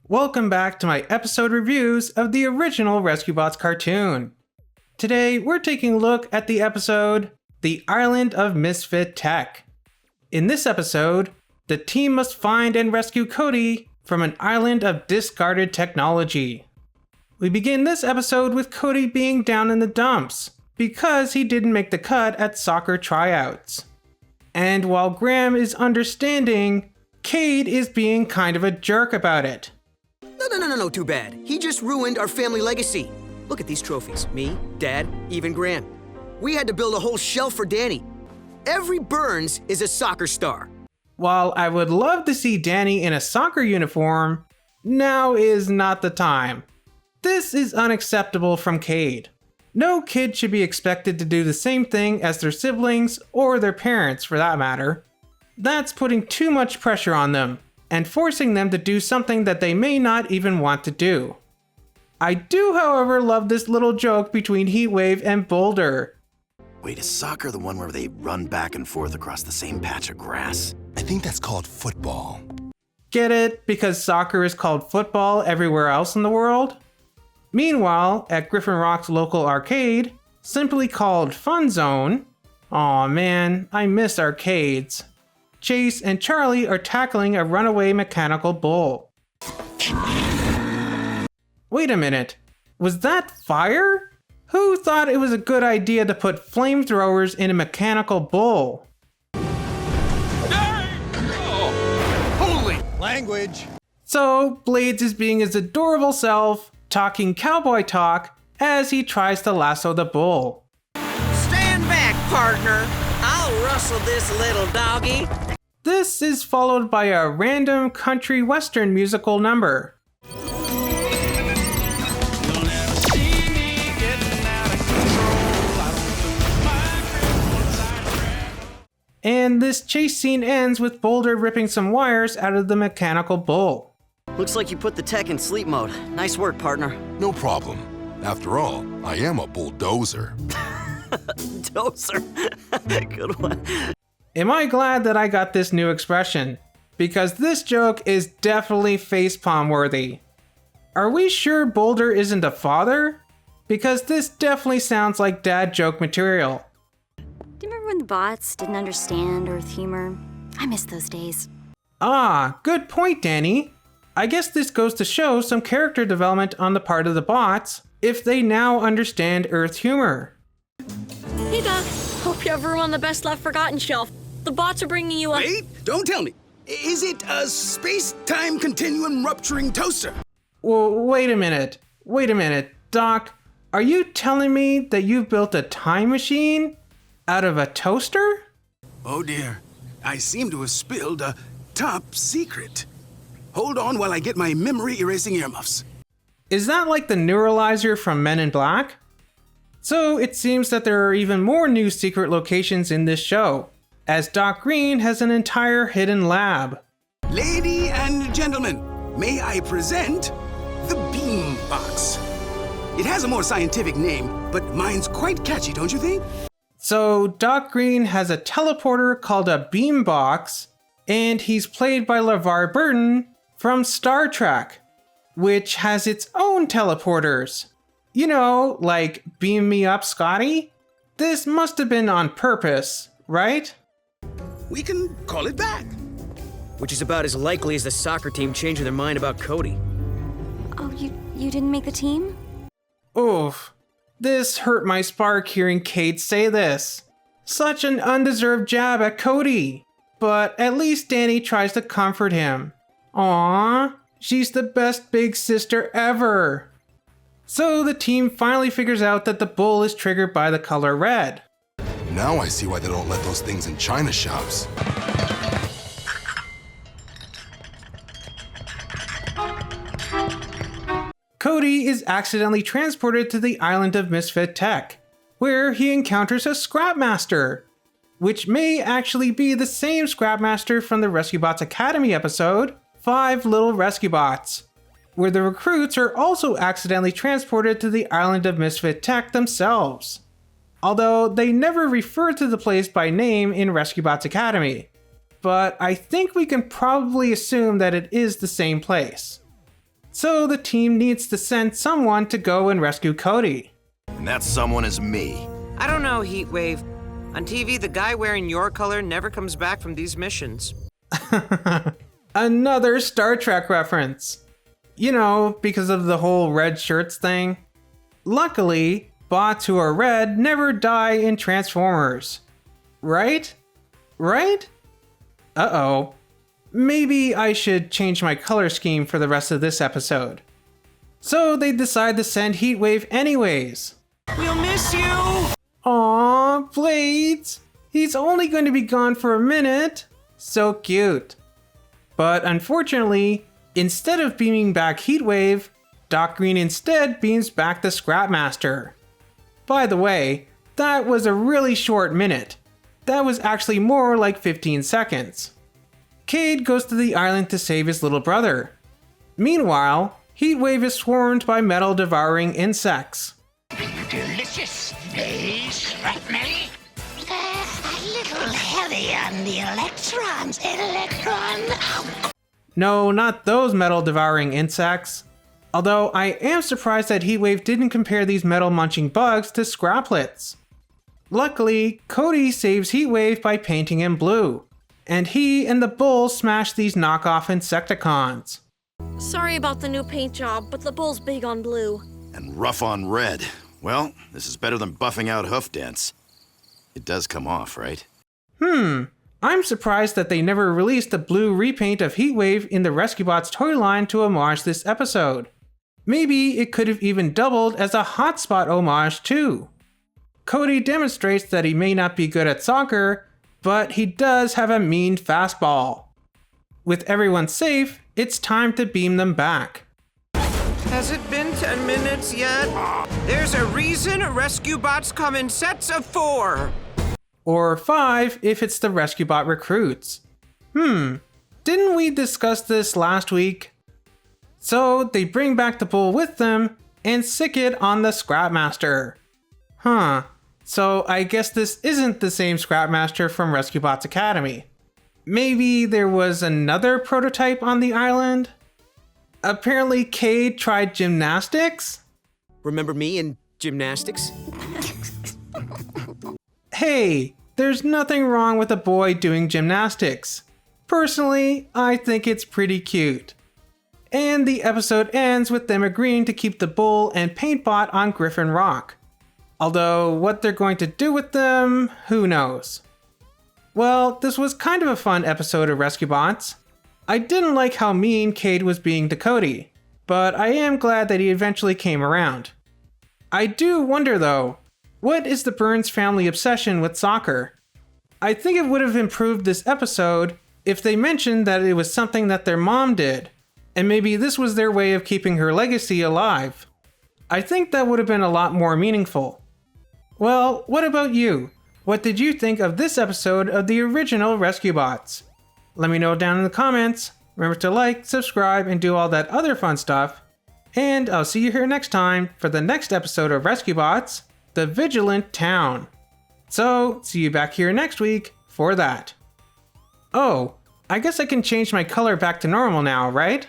Welcome back to my episode reviews of the original Rescue Bots cartoon. Today, we're taking a look at the episode, The Island of Misfit Tech. In this episode, the team must find and rescue Cody from an island of discarded technology. We begin this episode with Cody being down in the dumps because he didn't make the cut at soccer tryouts. And while Graham is understanding, Cade is being kind of a jerk about it. No, too bad. He just ruined our family legacy. Look at these trophies. Me, Dad, even Graham. We had to build a whole shelf for Danny. Every Burns is a soccer star. While I would love to see Danny in a soccer uniform, now is not the time. This is unacceptable from Cade. No kid should be expected to do the same thing as their siblings or their parents for that matter. That's putting too much pressure on them and forcing them to do something that they may not even want to do. I do, however, love this little joke between Heatwave and Boulder. Wait, is soccer the one where they run back and forth across the same patch of grass? I think that's called football. Get it? Because soccer is called football everywhere else in the world? Meanwhile, at Griffin Rock's local arcade, simply called Fun Zone, aw man, I miss arcades. Chase and Charlie are tackling a runaway mechanical bull. Wait a minute, was that fire? Who thought it was a good idea to put flamethrowers in a mechanical bull? Holy language! So, Blades is being his adorable self, talking cowboy talk as he tries to lasso the bull. Stand back, partner. I'll rustle this little doggy. This is followed by a random country western musical number. And this chase scene ends with Boulder ripping some wires out of the mechanical bull. Looks like you put the tech in sleep mode. Nice work, partner. No problem. After all, I am a bulldozer. Dozer. Good one. Am I glad that I got this new expression? Because this joke is definitely facepalm worthy. Are we sure Boulder isn't a father? Because this definitely sounds like dad joke material. Do you remember when the bots didn't understand Earth humor? I miss those days. Ah, good point, Danny. I guess this goes to show some character development on the part of the bots if they now understand Earth humor. Hey Doc, hope you have room on the Best Left Forgotten shelf. The bots are bringing you a— Wait, don't tell me. Is it a space-time continuum rupturing toaster? Well, wait a minute, Doc. Are you telling me that you built a time machine out of a toaster? Oh dear, I seem to have spilled a top secret. Hold on while I get my memory-erasing earmuffs. Is that like the neuralizer from Men in Black? So it seems that there are even more new secret locations in this show, as Doc Green has an entire hidden lab. Lady and gentlemen, may I present the Beam Box. It has a more scientific name, but mine's quite catchy, don't you think? So Doc Green has a teleporter called a Beam Box, and he's played by LeVar Burton from Star Trek, which has its own teleporters. You know, like Beam Me Up, Scotty? This must have been on purpose, right? We can call it back. Which is about as likely as the soccer team changing their mind about Cody. Oh, you didn't make the team? Oof. This hurt my spark hearing Cade say this. Such an undeserved jab at Cody. But at least Danny tries to comfort him. Aww, she's the best big sister ever. So the team finally figures out that the bull is triggered by the color red. Now I see why they don't let those things in China shops. Cody is accidentally transported to the Island of Misfit Tech, where he encounters a Scrapmaster, which may actually be the same Scrapmaster from the Rescue Bots Academy episode, 5 Little Rescue Bots, where the recruits are also accidentally transported to the Island of Misfit Tech themselves. Although they never refer to the place by name in Rescue Bots Academy, but I think we can probably assume that it is the same place. So the team needs to send someone to go and rescue Cody. And that someone is me. I don't know, Heatwave. On TV, the guy wearing your color never comes back from these missions. Another Star Trek reference. You know, because of the whole red shirts thing. Luckily, bots who are red never die in Transformers. Right? Right? Uh-oh. Maybe I should change my color scheme for the rest of this episode. So they decide to send Heatwave anyways. We'll miss you! Aww, Blades! He's only going to be gone for a minute. So cute. But unfortunately, instead of beaming back Heatwave, Doc Green instead beams back the Scrapmaster. By the way, that was a really short minute. That was actually more like 15 seconds. Cade goes to the island to save his little brother. Meanwhile, Heatwave is swarmed by metal-devouring insects. Delicious, eh, shrapnel? A little heavy on the electrons, No, not those metal-devouring insects. Although I am surprised that Heatwave didn't compare these metal-munching bugs to scraplets. Luckily, Cody saves Heatwave by painting him blue, and he and the bull smash these knockoff Insecticons. Sorry about the new paint job, but the bull's big on blue. And rough on red. Well, this is better than buffing out hoof dents. It does come off, right? I'm surprised that they never released the blue repaint of Heatwave in the Rescue Bots toy line to homage this episode. Maybe it could have even doubled as a hotspot homage too. Cody demonstrates that he may not be good at soccer, but he does have a mean fastball. With everyone safe, it's time to beam them back. Has it been 10 minutes yet? There's a reason rescue bots come in sets of 4. Or 5 if it's the Rescue Bot recruits. Didn't we discuss this last week? So they bring back the bull with them and sick it on the Scrapmaster. So I guess this isn't the same Scrapmaster from Rescue Bots Academy. Maybe there was another prototype on the island? Apparently Cade tried gymnastics? Remember me in gymnastics? Hey, there's nothing wrong with a boy doing gymnastics. Personally, I think it's pretty cute. And the episode ends with them agreeing to keep the bull and Paintbot on Griffin Rock. Although, what they're going to do with them, who knows? Well, this was kind of a fun episode of Rescue Bots. I didn't like how mean Cade was being to Cody, but I am glad that he eventually came around. I do wonder though, what is the Burns family obsession with soccer? I think it would have improved this episode if they mentioned that it was something that their mom did, and maybe this was their way of keeping her legacy alive. I think that would have been a lot more meaningful. Well, what about you? What did you think of this episode of the original Rescue Bots? Let me know down in the comments. Remember to like, subscribe, and do all that other fun stuff. And I'll see you here next time for the next episode of Rescue Bots, The Vigilant Town. So, see you back here next week for that. Oh, I guess I can change my color back to normal now, right?